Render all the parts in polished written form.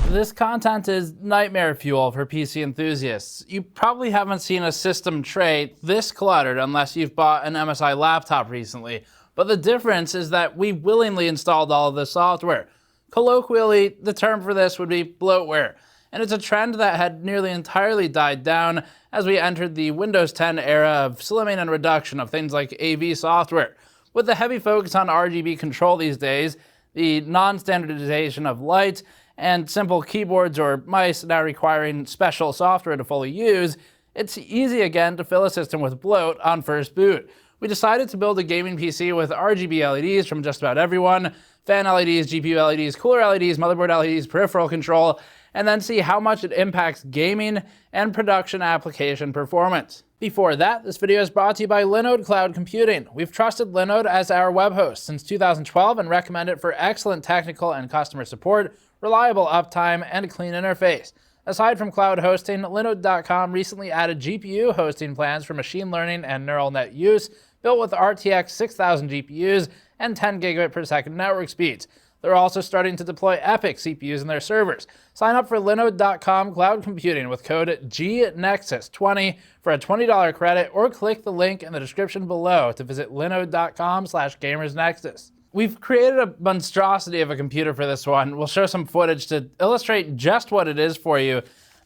This content is nightmare fuel for PC enthusiasts. You probably haven't seen a system tray this cluttered unless you've bought an MSI laptop recently. But the difference is that we willingly installed all of this software. Colloquially, the term for this would be bloatware. And it's a trend that had nearly entirely died down as we entered the Windows 10 era of slimming and reduction of things like AV software. With the heavy focus on RGB control these days, the non-standardization of lights, and simple keyboards or mice now requiring special software to fully use, it's easy again to fill a system with bloat on first boot. We decided to build a gaming PC with RGB LEDs from just about everyone, fan LEDs, GPU LEDs, cooler LEDs, motherboard LEDs, peripheral control, and then see how much it impacts gaming and production application performance. Before that, this video is brought to you by Linode Cloud Computing. We've trusted Linode as our web host since 2012 and recommend it for excellent technical and customer support, reliable uptime, and clean interface. Aside from cloud hosting, Linode.com recently added GPU hosting plans for machine learning and neural net use, built with RTX 6000 GPUs and 10 gigabit per second network speeds. They're also starting to deploy EPYC CPUs in their servers. Sign up for Linode.com Cloud Computing with code GNEXUS20 for a $20 credit, or click the link in the description below to visit linode.com/gamersnexus. We've created a monstrosity of a computer for this one. We'll show some footage to illustrate just what it is for you.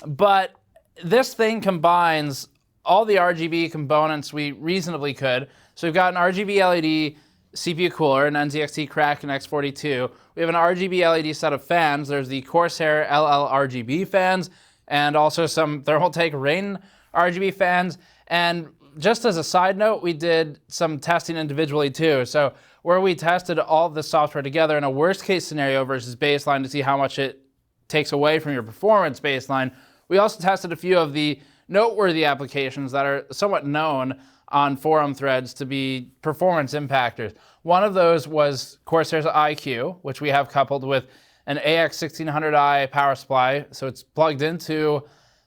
But this thing combines all the RGB components we reasonably could. So we've got an RGB LED CPU cooler, an NZXT Kraken X42. We have an RGB LED set of fans. There's the Corsair RGB fans, and also some Thermaltake Rain RGB fans. And just as a side note, we did some testing individually too. So where we tested all of the software together in a worst case scenario versus baseline to see how much it takes away from your performance baseline, we also tested a few of the noteworthy applications that are somewhat known on forum threads to be performance impactors. One of those was Corsair's iCUE, which we have coupled with an AX1600i power supply. So it's plugged into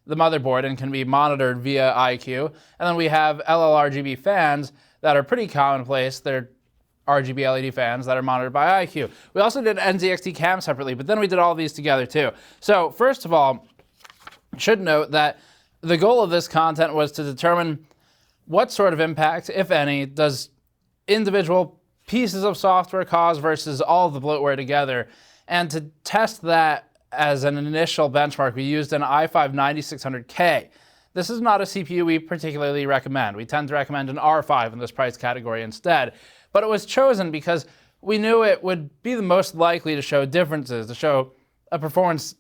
the motherboard and can be monitored via iCUE. And then we have RGB fans that are pretty commonplace. They're RGB LED fans that are monitored by iCUE. We also did NZXT CAM separately, but then we did all of these together too. So first of all, I should note that the goal of this content was to determine what sort of impact, if any, does individual pieces of software cause versus all of the bloatware together. And to test that as an initial benchmark, we used an i5-9600K. This is not a CPU we particularly recommend. We tend to recommend an R5 in this price category instead. But it was chosen because we knew it would be the most likely to show differences, to show a performance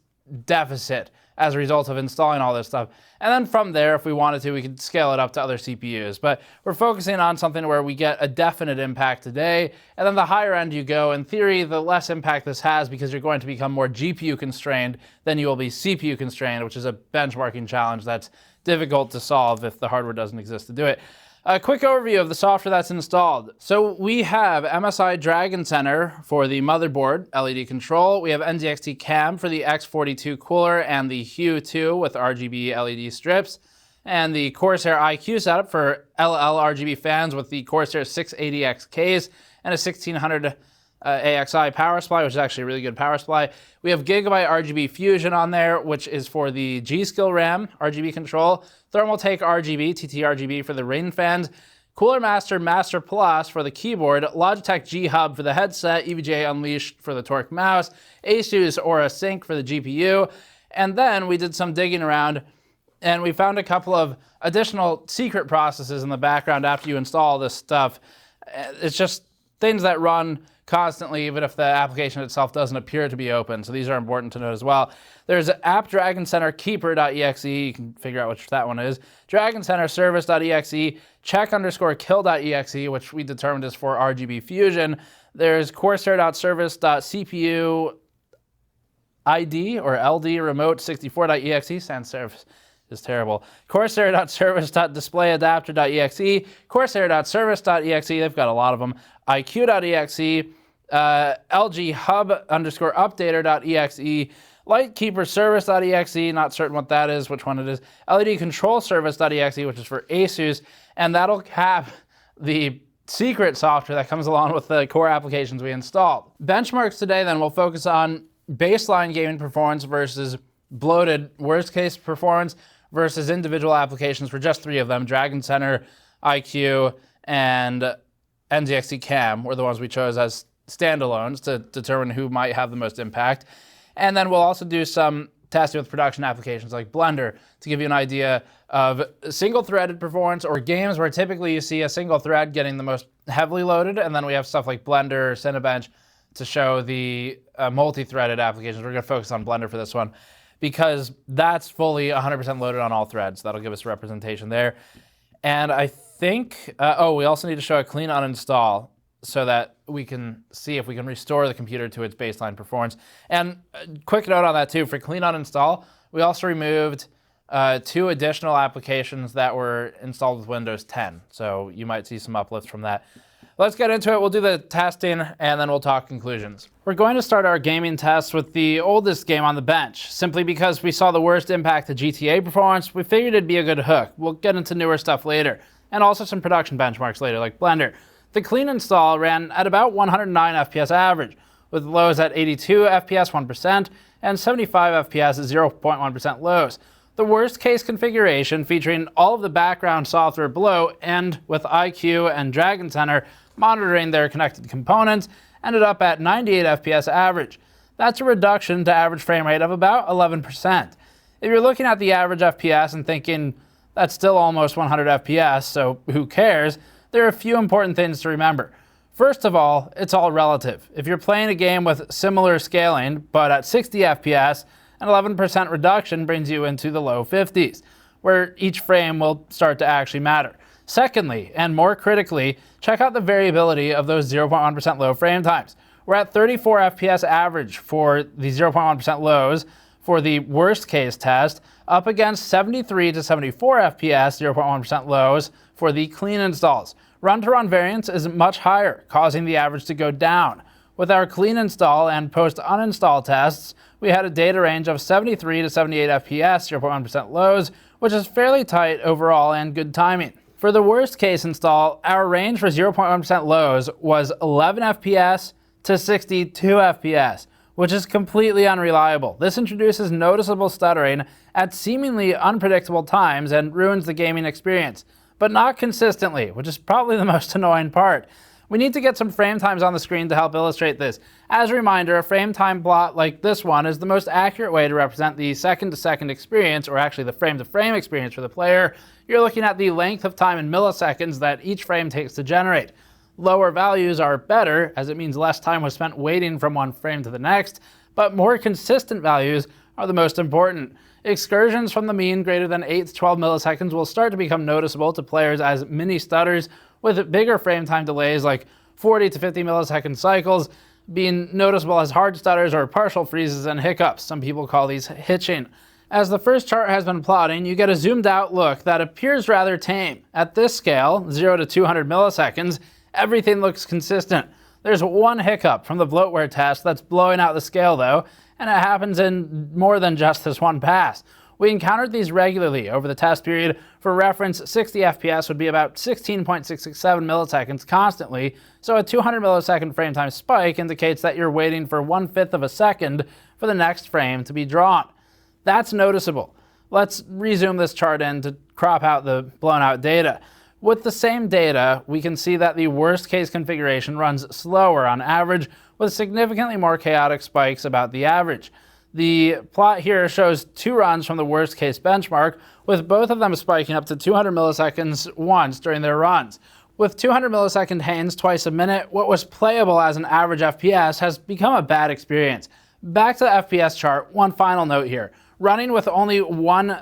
deficit as a result of installing all this stuff. And then from there, if we wanted to, we could scale it up to other CPUs. But we're focusing on something where we get a definite impact today. And then the higher end you go, in theory, the less impact this has because you're going to become more GPU constrained than you will be CPU constrained, which is a benchmarking challenge that's difficult to solve if the hardware doesn't exist to do it. A quick overview of the software that's installed. So we have MSI Dragon Center for the motherboard LED control. We have NZXT CAM for the X42 cooler and the iCUE 2 with RGB LED strips. And the Corsair iCUE setup for RGB fans with the Corsair 680XKs and a 1600 AXI power supply, which is actually a really good power supply. We have Gigabyte RGB Fusion on there, which is for the G-Skill RAM RGB control, Thermaltake RGB, TTRGB for the Rain fans, Cooler Master Master Plus for the keyboard, Logitech G-Hub for the headset, EVGA Unleashed for the Torque mouse, ASUS Aura Sync for the GPU, and then we did some digging around and we found a couple of additional secret processes in the background after you install this stuff. It's just things that run constantly, even if the application itself doesn't appear to be open. So these are important to note as well. There's app Dragon Center keeper.exe. You can figure out which that one is. Dragon Center service.exe, check_kill.exe, which we determined is for RGB Fusion. There's Corsair.service.cpu ID or LD remote 64.exe. Sans serif is terrible. Corsair.service.displayadapter.exe, Corsair.service.exe. They've got a lot of them. iCUE.exe, LG hub_updater.exe, Lightkeeper service.exe, not certain what that is, which one it is, LED control service.exe, which is for ASUS, and that'll cap the secret software that comes along with the core applications we installed. Benchmarks today then will focus on baseline gaming performance versus bloated worst case performance versus individual applications for just 3 of them. Dragon Center, iCUE, and NZXT CAM were the ones we chose as standalones to determine who might have the most impact. And then we'll also do some testing with production applications like Blender to give you an idea of single-threaded performance or games where typically you see a single thread getting the most heavily loaded, and then we have stuff like Blender, Cinebench to show the multi-threaded applications. We're going to focus on Blender for this one because that's fully 100% loaded on all threads. That'll give us representation there. And I think, we also need to show a clean uninstall so that we can see if we can restore the computer to its baseline performance. And a quick note on that too, for clean uninstall, we also removed 2 additional applications that were installed with Windows 10. So you might see some uplift from that. Let's get into it. We'll do the testing and then we'll talk conclusions. We're going to start our gaming test with the oldest game on the bench. Simply because we saw the worst impact to GTA performance, we figured it'd be a good hook. We'll get into newer stuff later, and also some production benchmarks later, like Blender. The clean install ran at about 109 FPS average, with lows at 82 FPS 1% and 75 FPS at 0.1% lows. The worst case configuration, featuring all of the background software below and with iCUE and Dragon Center monitoring their connected components, ended up at 98 FPS average. That's a reduction to average frame rate of about 11%. If you're looking at the average FPS and thinking, that's still almost 100 FPS, so who cares? There are a few important things to remember. First of all, it's all relative. If you're playing a game with similar scaling, but at 60 FPS, an 11% reduction brings you into the low 50s, where each frame will start to actually matter. Secondly, and more critically, check out the variability of those 0.1% low frame times. We're at 34 FPS average for the 0.1% lows for the worst case test, up against 73 to 74 FPS 0.1% lows for the clean installs. Run-to-run variance is much higher, causing the average to go down. With our clean install and post-uninstall tests, we had a data range of 73 to 78 FPS 0.1% lows, which is fairly tight overall and good timing. For the worst case install, our range for 0.1% lows was 11 FPS to 62 FPS, which is completely unreliable. This introduces noticeable stuttering at seemingly unpredictable times and ruins the gaming experience, but not consistently, which is probably the most annoying part. We need to get some frame times on the screen to help illustrate this. As a reminder, a frame time plot like this one is the most accurate way to represent the second-to-second experience, or actually the frame-to-frame experience for the player. You're looking at the length of time in milliseconds that each frame takes to generate. Lower values are better, as it means less time was spent waiting from one frame to the next, but more consistent values are the most important. Excursions from the mean greater than 8 to 12 milliseconds will start to become noticeable to players as mini stutters, with bigger frame time delays like 40 to 50 millisecond cycles being noticeable as hard stutters or partial freezes and hiccups. Some people call these hitching. As the first chart has been plotting, you get a zoomed out look that appears rather tame. At this scale, 0 to 200 milliseconds, everything looks consistent. There's one hiccup from the Bloatware test that's blowing out the scale though, and it happens in more than just this one pass. We encountered these regularly over the test period. For reference, 60 FPS would be about 16.667 milliseconds constantly, so a 200 millisecond frame time spike indicates that you're waiting for 1/5 of a second for the next frame to be drawn. That's noticeable. Let's rezoom this chart in to crop out the blown out data. With the same data, we can see that the worst case configuration runs slower on average, with significantly more chaotic spikes about the average. The plot here shows 2 runs from the worst case benchmark, with both of them spiking up to 200 milliseconds once during their runs. With 200 millisecond hangs twice a minute, what was playable as an average FPS has become a bad experience. Back to the FPS chart, one final note here. Running with only one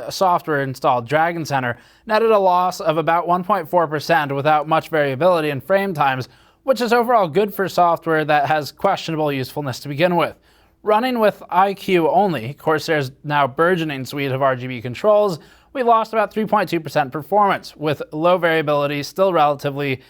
software installed, Dragon Center, netted a loss of about 1.4% without much variability in frame times, which is overall good for software that has questionable usefulness to begin with. Running with iCUE only, Corsair's now burgeoning suite of RGB controls, we lost about 3.2% performance, with low variability still relatively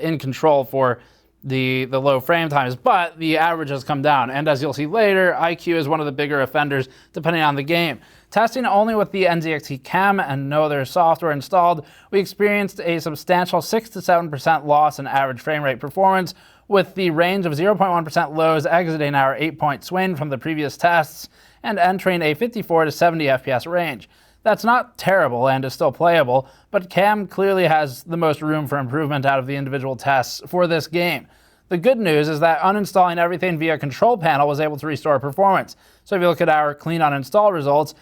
in control for the low frame times, but the average has come down. And as you'll see later, iCUE is one of the bigger offenders depending on the game. Testing only with the NZXT CAM and no other software installed, we experienced a substantial 6 to 7% loss in average frame rate performance, with the range of 0.1% lows exiting our 8-point swing from the previous tests and entering a 54 to 70 FPS range. That's not terrible and is still playable, but CAM clearly has the most room for improvement out of the individual tests for this game. The good news is that uninstalling everything via control panel was able to restore performance. So if you look at our clean uninstall results,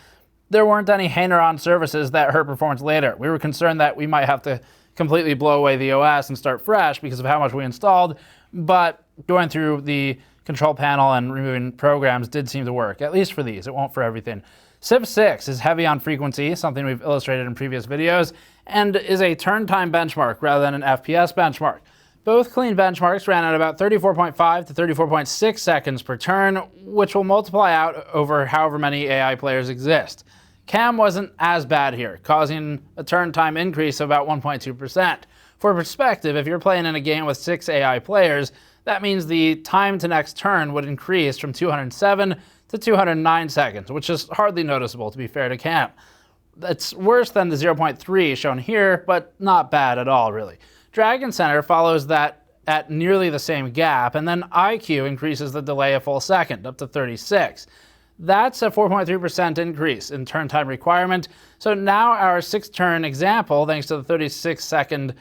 there weren't any hanger-on services that hurt performance later. We were concerned that we might have to completely blow away the OS and start fresh because of how much we installed, but going through the control panel and removing programs did seem to work, at least for these. It won't for everything. Civ 6 is heavy on frequency, something we've illustrated in previous videos, and is a turn time benchmark rather than an FPS benchmark. Both clean benchmarks ran at about 34.5 to 34.6 seconds per turn, which will multiply out over however many AI players exist. CAM wasn't as bad here, causing a turn time increase of about 1.2%. For perspective, if you're playing in a game with 6 AI players, that means the time to next turn would increase from 207 to 209 seconds, which is hardly noticeable, to be fair to CAM. That's worse than the 0.3 shown here, but not bad at all, really. Dragon Center follows that at nearly the same gap, and then iCUE increases the delay a full second, up to 36. That's a 4.3% increase in turn time requirement. So now our 6-turn example, thanks to the 36-second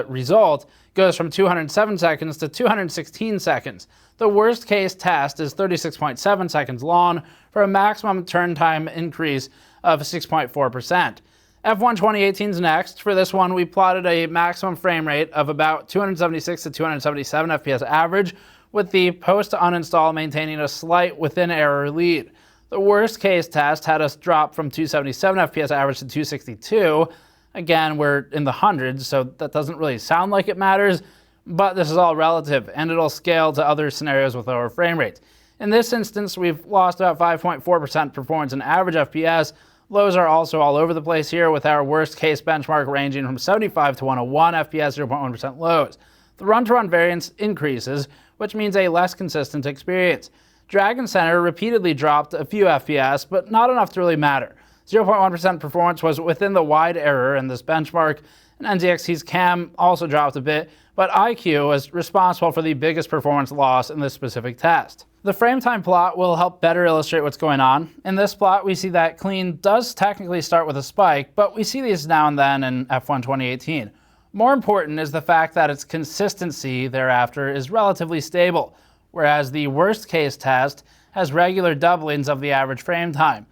result, goes from 207 seconds to 216 seconds. The worst case test is 36.7 seconds long for a maximum turn time increase of 6.4%. F1 2018 is next. For this one, we plotted a maximum frame rate of about 276 to 277 FPS average, with the post-uninstall maintaining a slight within-error lead. The worst-case test had us drop from 277 FPS average to 262. Again, we're in the hundreds, so that doesn't really sound like it matters, but this is all relative, and it'll scale to other scenarios with lower frame rates. In this instance, we've lost about 5.4% performance in average FPS. Lows are also all over the place here, with our worst-case benchmark ranging from 75 to 101 FPS, 0.1% lows. The run-to-run variance increases, which means a less consistent experience. Dragon Center repeatedly dropped a few FPS, but not enough to really matter. 0.1% performance was within the wide error in this benchmark, and NZXT CAM also dropped a bit, but iCUE was responsible for the biggest performance loss in this specific test. The frame time plot will help better illustrate what's going on. In this plot, we see that clean does technically start with a spike, but we see these now and then in F1 2018. More important is the fact that its consistency thereafter is relatively stable, whereas the worst case test has regular doublings of the average frame time.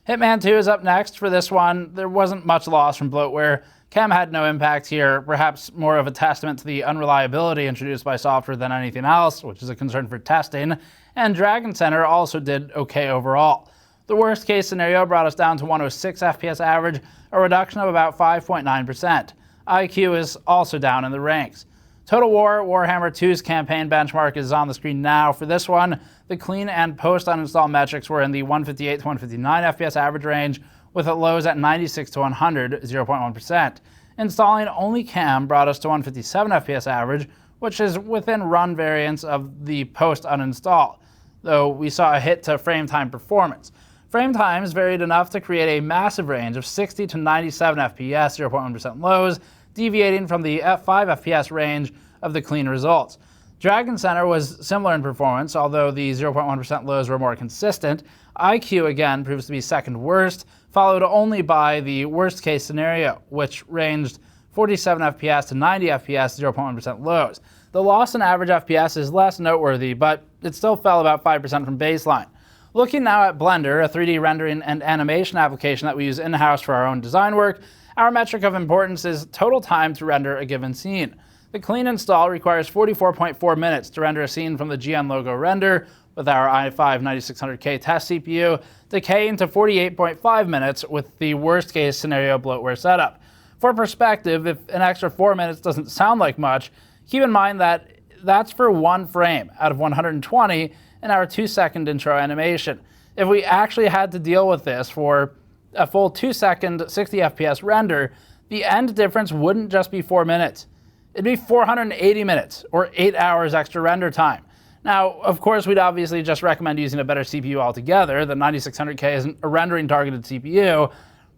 Hitman 2 is up next. For this one, there wasn't much loss from bloatware. CAM had no impact here, perhaps more of a testament to the unreliability introduced by software than anything else, which is a concern for testing, and Dragon Center also did okay overall. The worst case scenario brought us down to 106 FPS average, a reduction of about 5.9%. iCUE is also down in the ranks. Total War Warhammer 2's campaign benchmark is on the screen now. For this one, the clean and post-uninstall metrics were in the 158 to 159 FPS average range, with it lows at 96 to 100, 0.1%. Installing only CAM brought us to 157 FPS average, which is within run variance of the post-uninstall, though we saw a hit to frame time performance. Frame times varied enough to create a massive range of 60 to 97 FPS, 0.1% lows, deviating from the 5 FPS range of the clean results. Dragon Center was similar in performance, although the 0.1% lows were more consistent. iCUE again proves to be second worst, followed only by the worst case scenario, which ranged 47 FPS to 90 FPS, 0.1% lows. The loss in average FPS is less noteworthy, but it still fell about 5% from baseline. Looking now at Blender, a 3D rendering and animation application that we use in-house for our own design work, our metric of importance is total time to render a given scene. The clean install requires 44.4 minutes to render a scene from the GN logo render, with our i5 9600K test CPU, decaying to 48.5 minutes with the worst case scenario bloatware setup. For perspective, if an extra 4 minutes doesn't sound like much, keep in mind that that's for one frame out of 120 in our 2-second intro animation. If we actually had to deal with this for a full 2-second 60 FPS render, the end difference wouldn't just be 4 minutes. It'd be 480 minutes, or 8 hours extra render time. Now, of course, we'd obviously just recommend using a better CPU altogether. The 9600K isn't a rendering targeted CPU,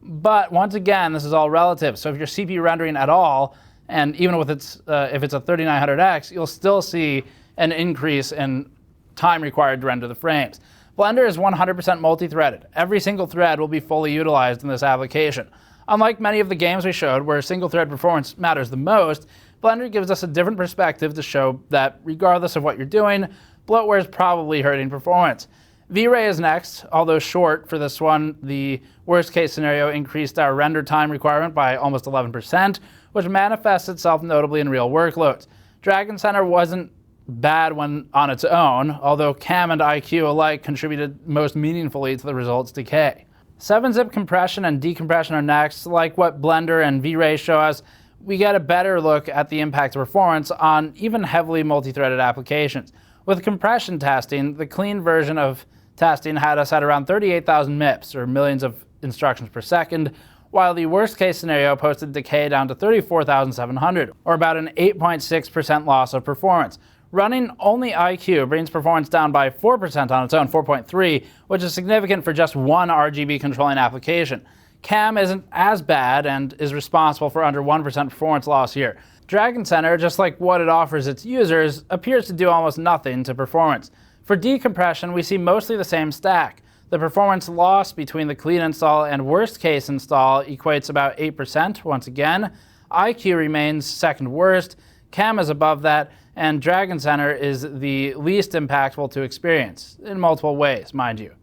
but once again, this is all relative. So if you're CPU rendering at all, and even with its, if it's a 3900X, you'll still see an increase in time required to render the frames. Blender is 100% multi-threaded. Every single thread will be fully utilized in this application. Unlike many of the games we showed where single thread performance matters the most, Blender gives us a different perspective to show that regardless of what you're doing, bloatware is probably hurting performance. V-Ray is next. Although short for this one, the worst case scenario increased our render time requirement by almost 11%, which manifests itself notably in real workloads. Dragon Center wasn't bad when on its own, although CAM and iCUE alike contributed most meaningfully to the results decay. 7-zip compression and decompression are next. Like what Blender and V-Ray show us, we get a better look at the impact of performance on even heavily multi-threaded applications. With compression testing, the clean version of testing had us at around 38,000 MIPS, or millions of instructions per second, while the worst case scenario posted decay down to 34,700, or about an 8.6% loss of performance. Running only iCUE brings performance down by 4% on its own, 4.3, which is significant for just one RGB controlling application. CAM isn't as bad and is responsible for under 1% performance loss here. Dragon Center, just like what it offers its users, appears to do almost nothing to performance. For decompression, we see mostly the same stack. The performance loss between the clean install and worst case install equates about 8% once again. iCUE remains second worst, CAM is above that, and Dragon Center is the least impactful to experience, in multiple ways, mind you.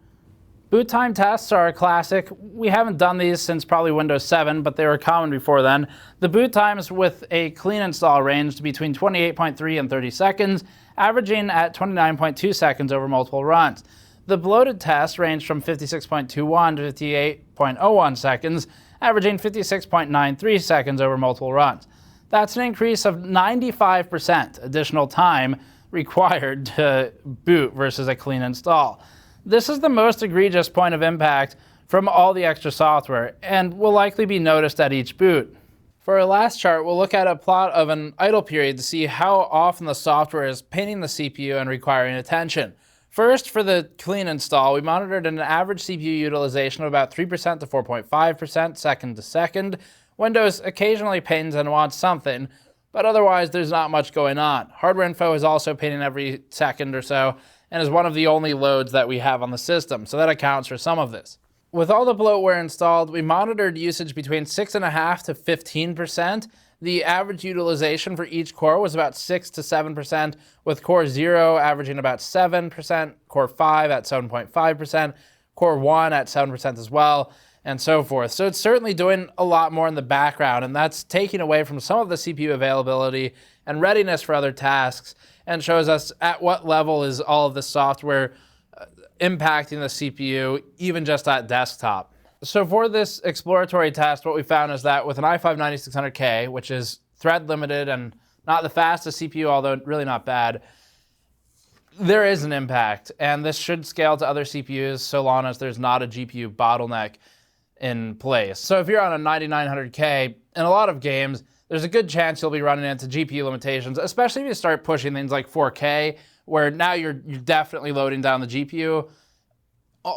Boot time tests are a classic. We haven't done these since probably Windows 7, but they were common before then. The boot times with a clean install ranged between 28.3 and 30 seconds, averaging at 29.2 seconds over multiple runs. The bloated test ranged from 56.21 to 58.01 seconds, averaging 56.93 seconds over multiple runs. That's an increase of 95% additional time required to boot versus a clean install. This is the most egregious point of impact from all the extra software, and will likely be noticed at each boot. For our last chart, we'll look at a plot of an idle period to see how often the software is painting the CPU and requiring attention. First, for the clean install, we monitored an average CPU utilization of about 3% to 4.5% second to second. Windows occasionally pings and wants something, but otherwise there's not much going on. Hardware info is also pinging every second or so, and is one of the only loads that we have on the system, so that accounts for some of this. With all the bloatware installed, we monitored usage between 6.5% to 15%. The average utilization for each core was about 6 to 7%, with Core 0 averaging about 7%, Core 5 at 7.5%, Core 1 at 7% as well, and so forth. So it's certainly doing a lot more in the background, and that's taking away from some of the CPU availability and readiness for other tasks, and shows us at what level is all of this software impacting the CPU, even just at desktop. So for this exploratory test, what we found is that with an i5-9600K, which is thread limited and not the fastest CPU, although really not bad, there is an impact, and this should scale to other CPUs so long as there's not a GPU bottleneck in place. So if you're on a 9900K, in a lot of games, there's a good chance you'll be running into GPU limitations, especially if you start pushing things like 4K, where now you're definitely loading down the GPU.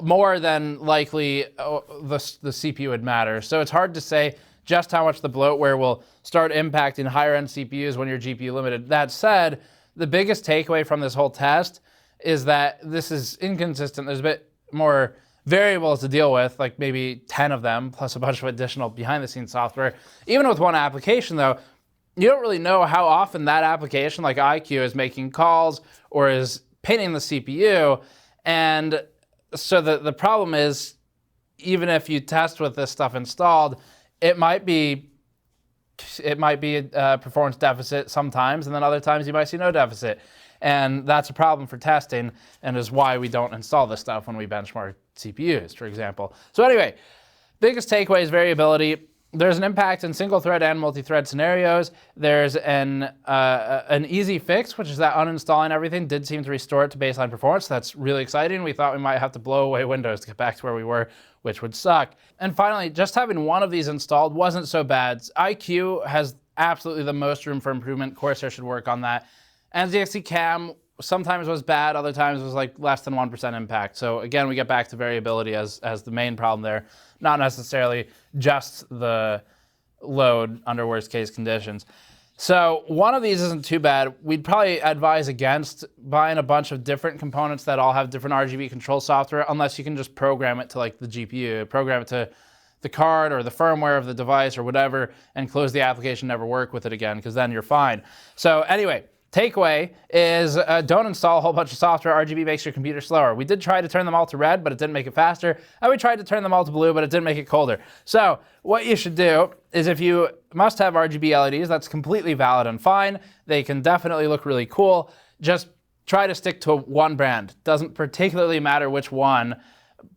More than likely, the CPU would matter. So it's hard to say just how much the bloatware will start impacting higher-end CPUs when you're GPU limited. That said, the biggest takeaway from this whole test is that this is inconsistent. There's a bit more variables to deal with, like maybe 10 of them, plus a bunch of additional behind-the-scenes software. Even with one application, though, you don't really know how often that application, like iCUE, is making calls or is pinning the CPU. And so the problem is, even if you test with this stuff installed, it might be a performance deficit sometimes, and then other times you might see no deficit. And that's a problem for testing, and is why we don't install this stuff when we benchmark CPUs, for example. So anyway, biggest takeaway is variability. There's an impact in single-thread and multi-thread scenarios. There's an easy fix, which is that uninstalling everything did seem to restore it to baseline performance. That's really exciting. We thought we might have to blow away Windows to get back to where we were, which would suck. And finally, just having one of these installed wasn't so bad. iCUE has absolutely the most room for improvement. Corsair should work on that. NZXT CAM sometimes was bad, other times was like less than 1% impact. So again, we get back to variability as the main problem there, not necessarily just the load under worst case conditions. So one of these isn't too bad. We'd probably advise against buying a bunch of different components that all have different RGB control software, unless you can just program it to like the GPU, program it to the card or the firmware of the device or whatever, and close the application, never work with it again, because then you're fine. So anyway, takeaway is don't install a whole bunch of software. RGB makes your computer slower. We did try to turn them all to red, but it didn't make it faster. And we tried to turn them all to blue, but it didn't make it colder. So what you should do is, if you must have RGB LEDs, that's completely valid and fine. They can definitely look really cool. Just try to stick to one brand. Doesn't particularly matter which one,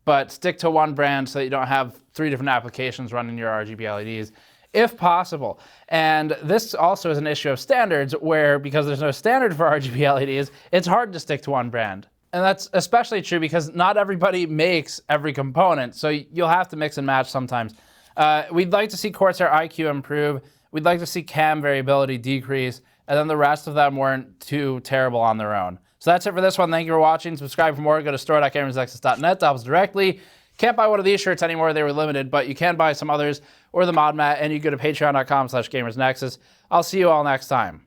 but stick to one brand so that you don't have 3 different applications running your RGB LEDs, if possible. And this also is an issue of standards, where because there's no standard for RGB LEDs, it's hard to stick to one brand. And that's especially true because not everybody makes every component, so you'll have to mix and match sometimes. We'd like to see Corsair iCUE improve. We'd like to see CAM variability decrease, and then the rest of them weren't too terrible on their own. So that's it for this one. Thank you for watching. Subscribe for more. Go to store.gamersnexus.net to help us directly. Can't buy one of these shirts anymore. They were limited, but you can buy some others or the mod mat, and you go to patreon.com/gamersnexus. I'll see you all next time.